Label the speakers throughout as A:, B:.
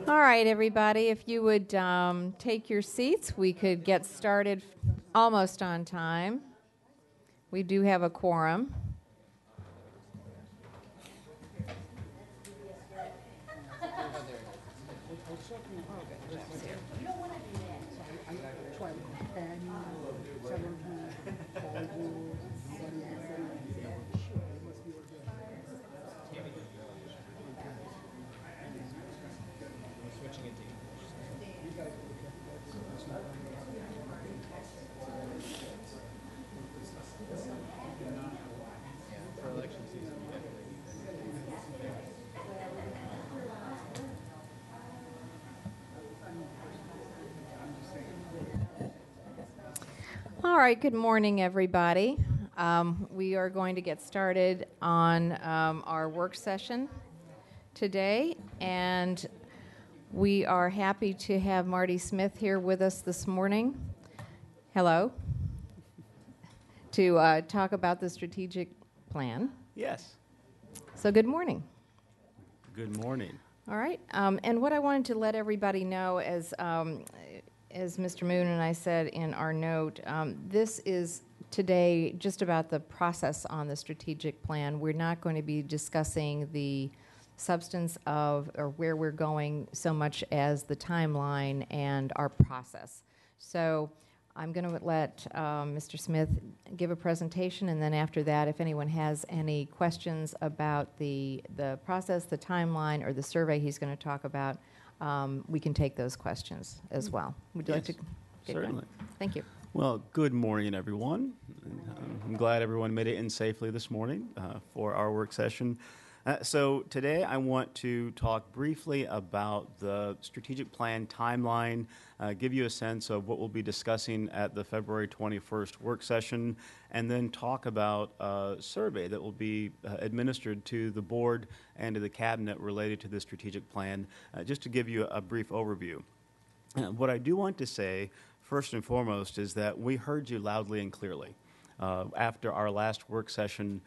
A: All right, everybody, if you would take your seats, we could get started almost on time. We do have a quorum. All right, good morning, everybody. We are going to get started on our work session today, and we are happy to have Marty Smith here with us this morning. Hello. To talk about the strategic plan.
B: Yes.
A: So good morning.
B: Good morning.
A: All right, and what I wanted to let everybody know, as Mr. Moon and I said in our note, this is today just about the process on the strategic plan. We're not going to be discussing the substance of or where we're going so much as the timeline and our process. So I'm going to let Mr. Smith give a presentation, and then after that, if anyone has any questions about the process, the timeline, or the survey he's going to talk about, we can take those questions as well. Would you like to get
B: certainly
A: going? Thank you.
B: Well, good morning, everyone. I'm glad everyone made it in safely this morning for our work session. So today I want to talk briefly about the strategic plan timeline, give you a sense of what we'll be discussing at the February 21st work session, and then talk about a survey that will be administered to the board and to the cabinet related to the strategic plan, just to give you a brief overview. What I do want to say, first and foremost, is that we heard you loudly and clearly after our last work session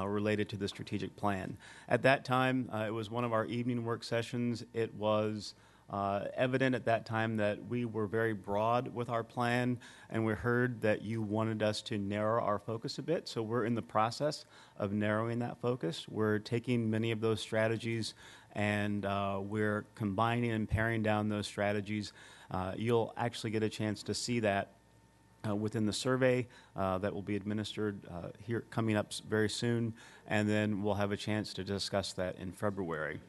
B: related to the strategic plan. At that time, it was one of our evening work sessions. It was evident at that time that we were very broad with our plan, and we heard that you wanted us to narrow our focus a bit. So we're in the process of narrowing that focus. We're taking many of those strategies and we're combining and paring down those strategies. You'll actually get a chance to see that within the survey that will be administered here coming up very soon, and then we'll have a chance to discuss that in February.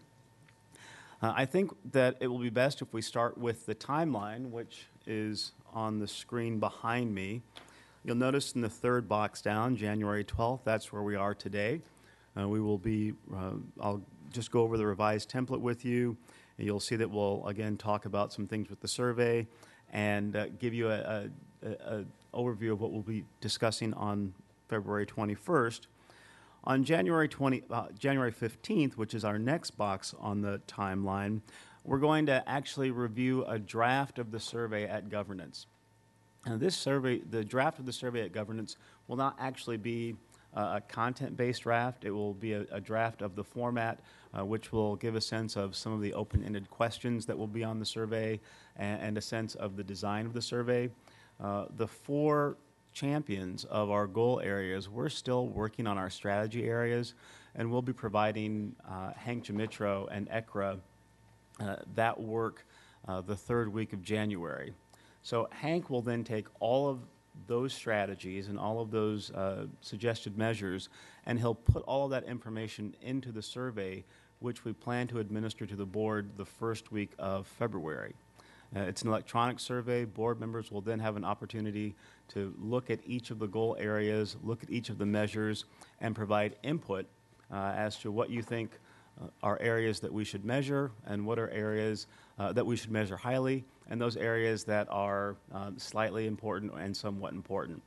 B: I think that it will be best if we start with the timeline, which is on the screen behind me. You'll notice in the third box down, January 12th, that's where we are today. We will be, I'll just go over the revised template with you. And you'll see that we'll, again, talk about some things with the survey and give you an overview of what we'll be discussing on February 21st. On January 15th, which is our next box on the timeline, we're going to actually review a draft of the survey at governance. And this survey, the draft of the survey at governance, will not actually be a content-based draft. It will be a draft of the format, which will give a sense of some of the open-ended questions that will be on the survey and a sense of the design of the survey. The four champions of our goal areas, we're still working on our strategy areas, and we'll be providing Hank Jamitro and ECRA that work the third week of January. So Hank will then take all of those strategies and all of those suggested measures, and he'll put all of that information into the survey, which we plan to administer to the board the first week of February. It's an electronic survey. Board members will then have an opportunity to look at each of the goal areas, look at each of the measures, and provide input as to what you think are areas that we should measure and what are areas that we should measure highly, and those areas that are slightly important and somewhat important.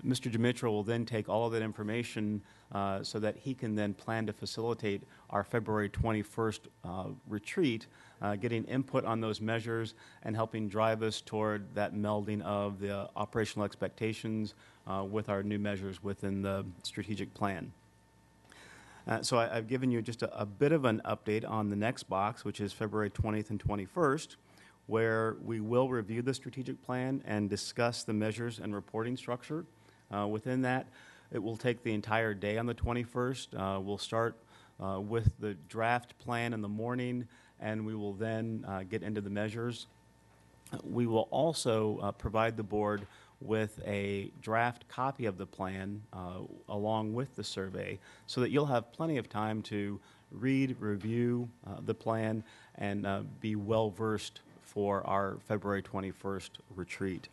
B: Mr. Jamitro will then take all of that information so that he can then plan to facilitate our February 21st retreat, getting input on those measures and helping drive us toward that melding of the operational expectations with our new measures within the strategic plan. I've given you just a bit of an update on the next box, which is February 20th and 21st, where we will review the strategic plan and discuss the measures and reporting structure. Within that, it will take the entire day on the 21st. We'll start with the draft plan in the morning, and we will then get into the measures. We will also provide the board with a draft copy of the plan along with the survey so that you'll have plenty of time to read, review the plan, and be well-versed for our February 21st retreat.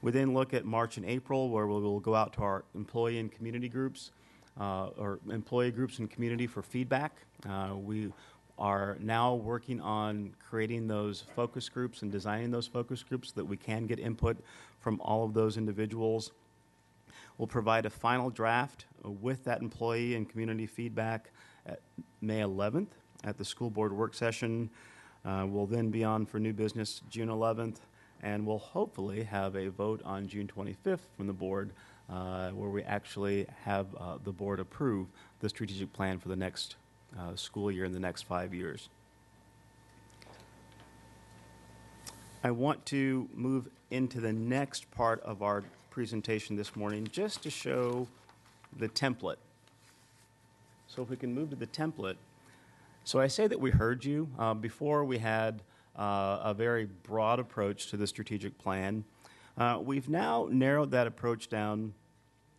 B: We then look at March and April, where we will go out to our employee and community groups, or employee groups and community for feedback. We are now working on creating those focus groups and designing those focus groups so that we can get input from all of those individuals. We'll provide a final draft with that employee and community feedback at May 11th at the school board work session. We'll then be on for new business June 11th, and we'll hopefully have a vote on June 25th from the board where we actually have the board approve the strategic plan for the next school year in the next 5 years. I want to move into the next part of our presentation this morning just to show the template. So if we can move to the template. So I say that we heard you. Before we had a very broad approach to the strategic plan. We've now narrowed that approach down,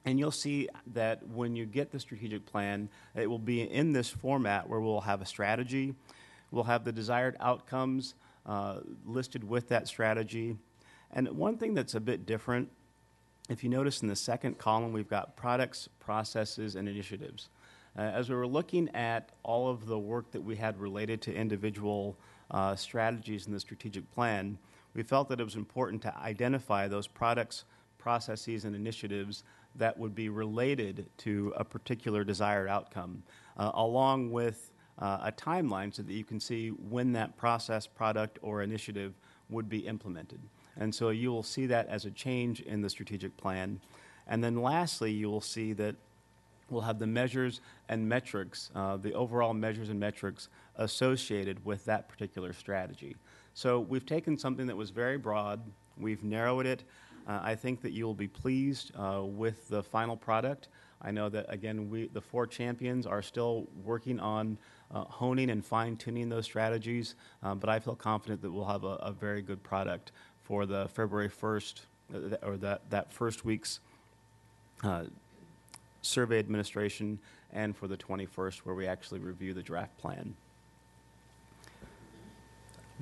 B: and you'll see that when you get the strategic plan, it will be in this format where we'll have a strategy, we'll have the desired outcomes listed with that strategy. And one thing that's a bit different, if you notice in the second column, we've got products, processes, and initiatives. As we were looking at all of the work that we had related to individual strategies in the strategic plan, we felt that it was important to identify those products, processes, and initiatives that would be related to a particular desired outcome, along with a timeline so that you can see when that process, product, or initiative would be implemented. And so you will see that as a change in the strategic plan. And then lastly, you will see that we'll have the measures and metrics, the overall measures and metrics associated with that particular strategy. So we've taken something that was very broad, we've narrowed it. I think that you'll be pleased with the final product. I know that, again, the 4 champions are still working on honing and fine-tuning those strategies, but I feel confident that we'll have a very good product for the February 1st, or that first week's survey administration, and for the 21st, where we actually review the draft plan.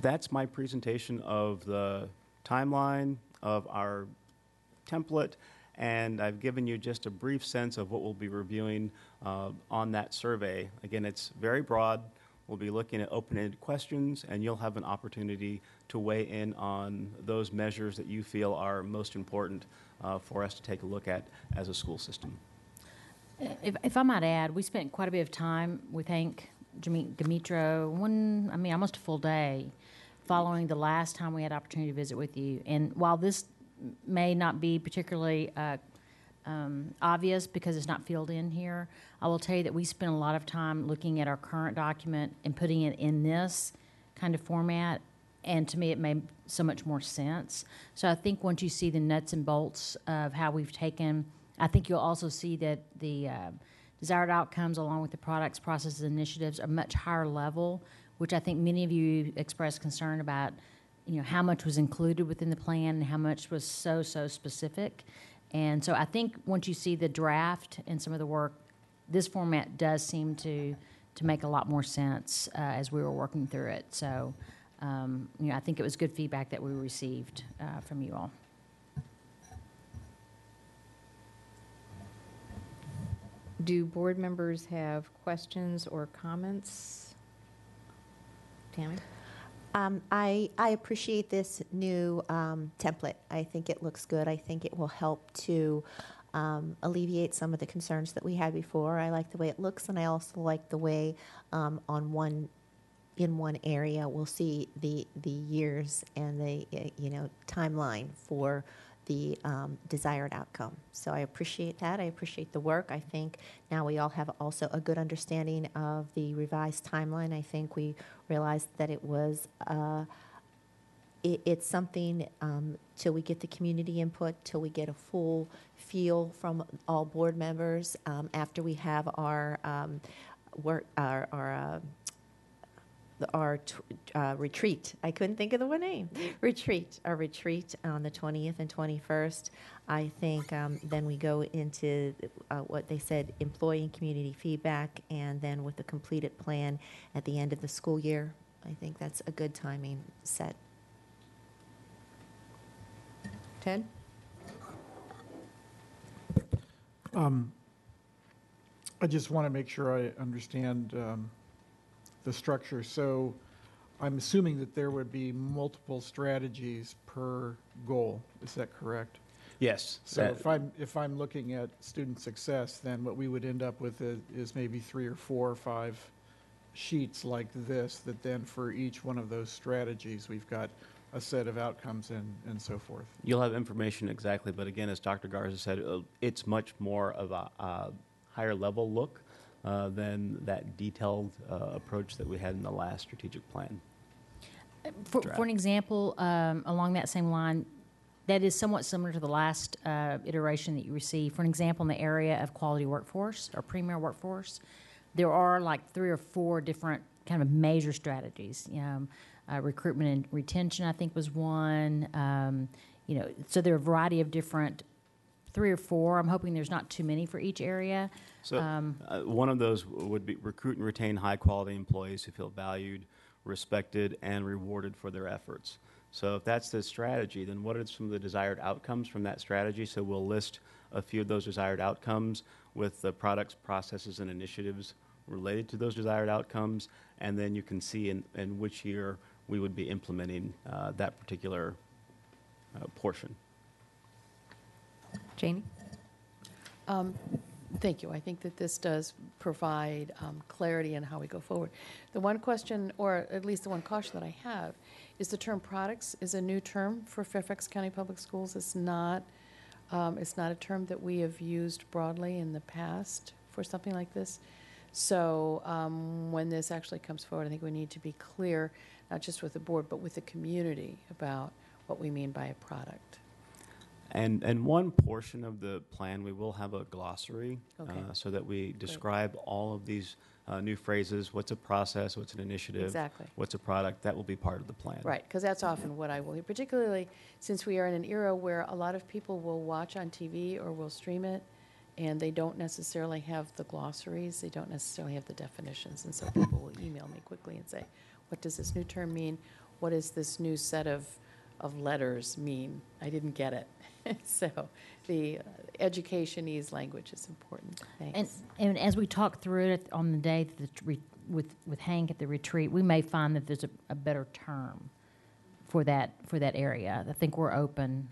B: That's my presentation of the timeline of our template, and I've given you just a brief sense of what we'll be reviewing on that survey. Again, it's very broad. We'll be looking at open-ended questions, and you'll have an opportunity to weigh in on those measures that you feel are most important for us to take a look at as a school system.
C: If I might add, we spent quite a bit of time with Hank Dimitro, almost a full day, following the last time we had opportunity to visit with you. And while this may not be particularly obvious because it's not filled in here, I will tell you that we spent a lot of time looking at our current document and putting it in this kind of format. And to me, it made so much more sense. So I think once you see the nuts and bolts of how we've taken, I think you'll also see that the desired outcomes along with the products, processes, and initiatives are much higher level, which I think many of you expressed concern about, how much was included within the plan and how much was so specific. And so I think once you see the draft and some of the work, this format does seem to make a lot more sense as we were working through it. So, I think it was good feedback that we received from you all.
A: Do board members have questions or comments? Tammy?
D: I appreciate this new template. I think it looks good. I think it will help to alleviate some of the concerns that we had before. I like the way it looks, and I also like the way in one area we'll see the years and the timeline for the desired outcome. So I appreciate that. I appreciate the work. I think now we all have also a good understanding of the revised timeline. I think we realized that it was it's something till we get the community input, till we get a full feel from all board members, after we have our retreat. I couldn't think of the one name. Retreat. Our retreat on the 20th and 21st. I think then we go into what they said, employee and community feedback, and then with the completed plan at the end of the school year. I think that's a good timing set.
A: Ted?
E: I just want to make sure I understand the structure. So I'm assuming that there would be multiple strategies per goal. Is that correct?
B: Yes.
E: So if I'm looking at student success, then what we would end up with is maybe 3 or 4 or 5 sheets like this, that then for each one of those strategies, we've got a set of outcomes and so forth.
B: You'll have information exactly, but again, as Dr. Garza said, it's much more of a higher level look than that detailed approach that we had in the last strategic plan.
C: For an example, along that same line, that is somewhat similar to the last iteration that you received. For an example, in the area of quality workforce or premier workforce, there are like 3 or 4 different kind of major strategies. Recruitment and retention, I think, was one. So there are a variety of different 3 or 4. I'm hoping there's not too many for each area.
B: So one of those would be recruit and retain high-quality employees who feel valued, respected, and rewarded for their efforts. So if that's the strategy, then what are some of the desired outcomes from that strategy? So we'll list a few of those desired outcomes with the products, processes, and initiatives related to those desired outcomes, and then you can see in which year we would be implementing that particular portion.
A: Janie?
F: Thank you. I think that this does provide clarity in how we go forward. The one question, or at least the one caution that I have, is the term products is a new term for Fairfax County Public Schools. It's not a term that we have used broadly in the past for something like this. So when this actually comes forward, I think we need to be clear, not just with the board, but with the community about what we mean by a product.
B: And one portion of the plan, we will have a glossary
F: Okay.
B: so that we describe all of these new phrases. What's a process? What's an initiative?
F: Exactly.
B: What's a product? That will be part of the plan.
F: Right, because that's often what I will hear, particularly since we are in an era where a lot of people will watch on TV or will stream it, and they don't necessarily have the glossaries, they don't necessarily have the definitions, and so people will email me quickly and say, what does this new term mean? What does this new set of letters mean? I didn't get it. So the education-ese language is important. Thanks.
C: And as we talk through it on the day that with Hank at the retreat, we may find that there's a better term for that area. I think we're open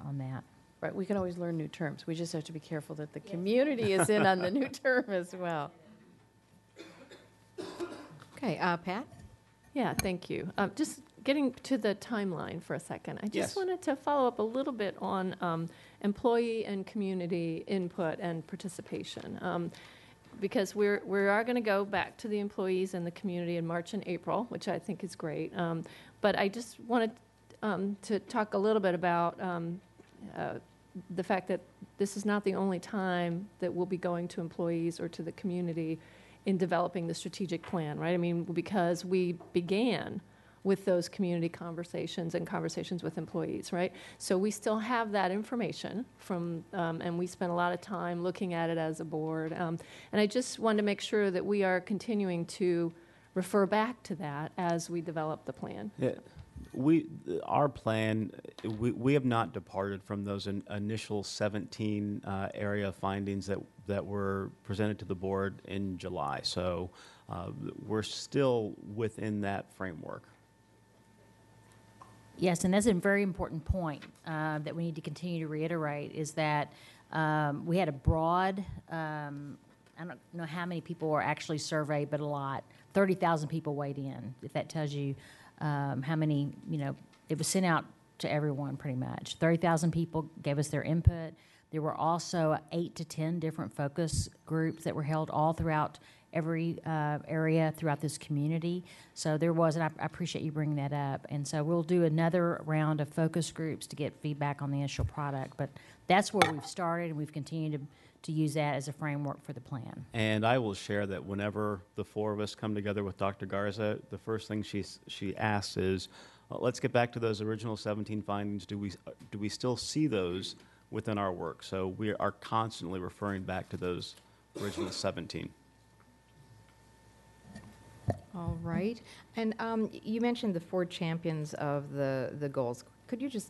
C: on that.
F: Right, we can always learn new terms. We just have to be careful that the community is in on the new term as well.
A: Okay, Pat?
G: Yeah, thank you. Just getting to the timeline for a second, I just
B: Yes.
G: wanted to follow up a little bit on employee and community input and participation. Because we are going to go back to the employees and the community in March and April, which I think is great. But I just wanted to talk a little bit about the fact that this is not the only time that we'll be going to employees or to the community in developing the strategic plan, right? I mean, because we began with those community conversations and conversations with employees, right? So we still have that information from, and we spent a lot of time looking at it as a board. And I just wanted to make sure that we are continuing to refer back to that as we develop the plan.
B: Yeah, our plan, we have not departed from those initial 17 area findings that were presented to the board in July. So we're still within that framework.
C: Yes, and that's a very important point that we need to continue to reiterate is that we had a broad, I don't know how many people were actually surveyed, but a lot. 30,000 people weighed in, if that tells you how many, it was sent out to everyone pretty much. 30,000 people gave us their input. There were also 8 to 10 different focus groups that were held all throughout every area throughout this community. So there was, and I appreciate you bringing that up. And so we'll do another round of focus groups to get feedback on the initial product. But that's where we've started, and we've continued to use that as a framework for the plan.
B: And I will share that whenever the 4 of us come together with Dr. Garza, the first thing she asks is, let's get back to those original 17 findings. Do we still see those within our work? So we are constantly referring back to those original 17.
A: All right. And you mentioned the 4 champions of the goals. Could you just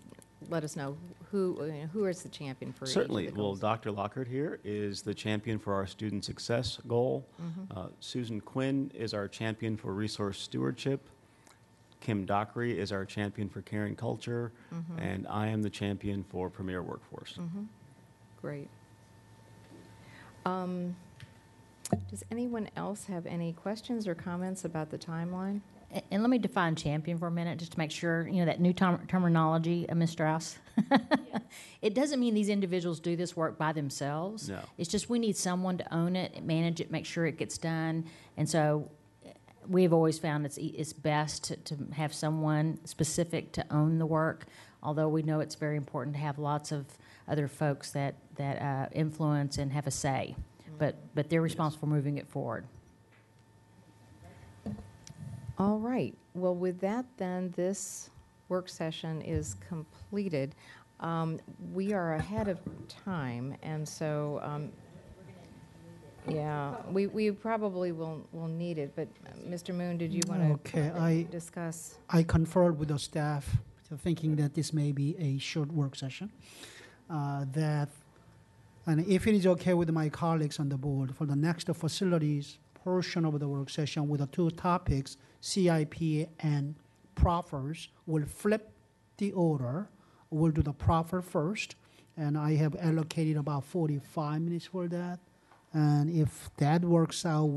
A: let us know who is the champion for
B: Certainly.
A: each of the
B: Well,
A: goals?
B: Dr. Lockhart here is the champion for our student success goal. Susan Quinn is our champion for resource stewardship. Kim Dockery is our champion for caring culture. And I am the champion for premier workforce.
A: Great. Does anyone else have any questions or comments about the timeline?
C: And let me define champion for a minute, just to make sure, that new terminology, Ms. Strauss. It doesn't mean these individuals do this work by themselves.
B: No.
C: It's just we need someone to own it, manage it, make sure it gets done. And so we've always found it's best to have someone specific to own the work, although we know it's very important to have lots of other folks that influence and have a say. But they're responsible for moving it forward.
A: All right. Well, with that, then, this work session is completed. We are ahead of time, and so, yeah, we probably will need it. But, Mr. Moon, did you want to
H: Okay,
A: discuss?
H: I conferred with the staff, thinking that this may be a short work session. And if it is okay with my colleagues on the board, for the next facilities portion of the work session with the 2 topics, CIP and proffers, we'll flip the order. We'll do the proffer first, and I have allocated about 45 minutes for that. And if that works out,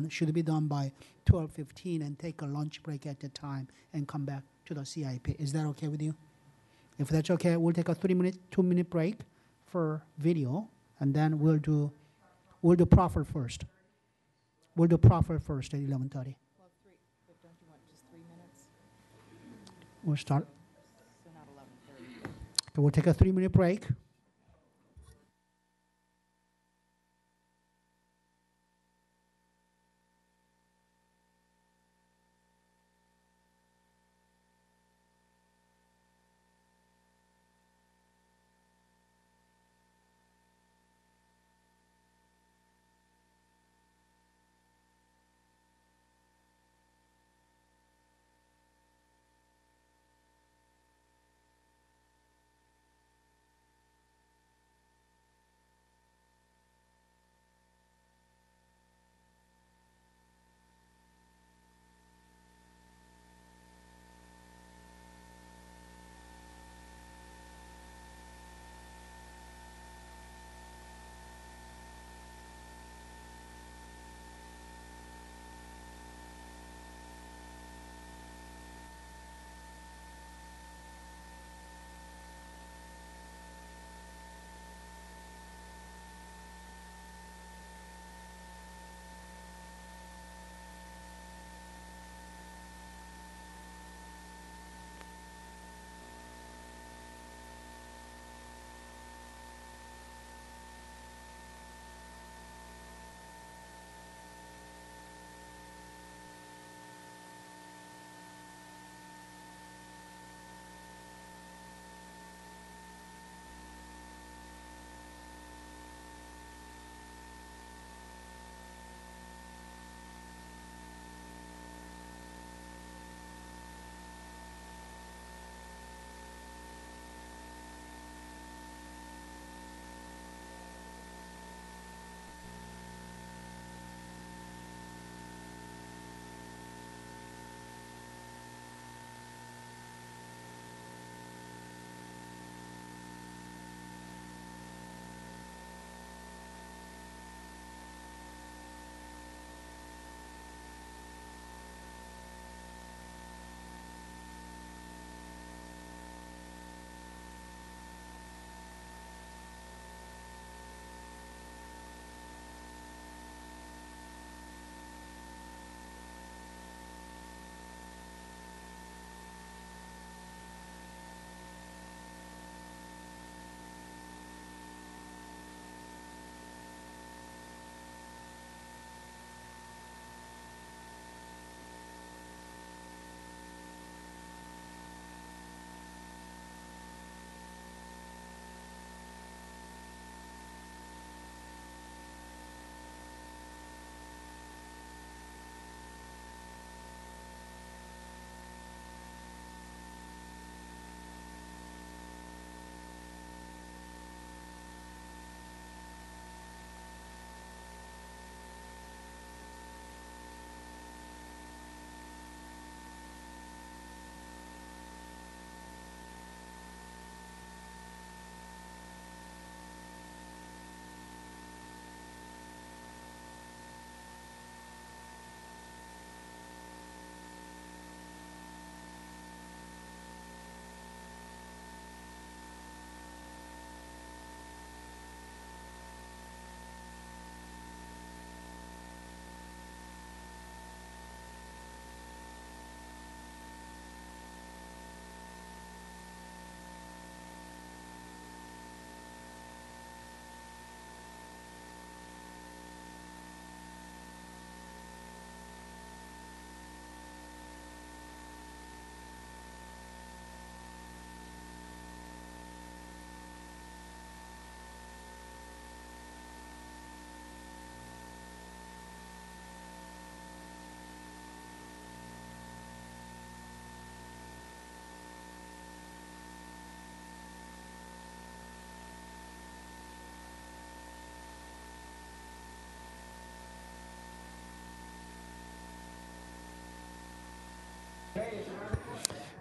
H: should be done by 12:15 and take a lunch break at the time and come back to the CIP. Is that okay with you? If that's okay, we'll take a 2-minute break for video, and then we'll do proffer first. We'll do proffer first at 11:30.
A: Well, but don't you want just 3 minutes?
H: We'll start.
A: So not 11:30.
H: Okay, we'll take a 3-minute break.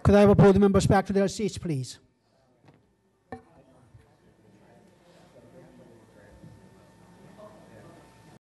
H: Could I have board members back to their seats, please?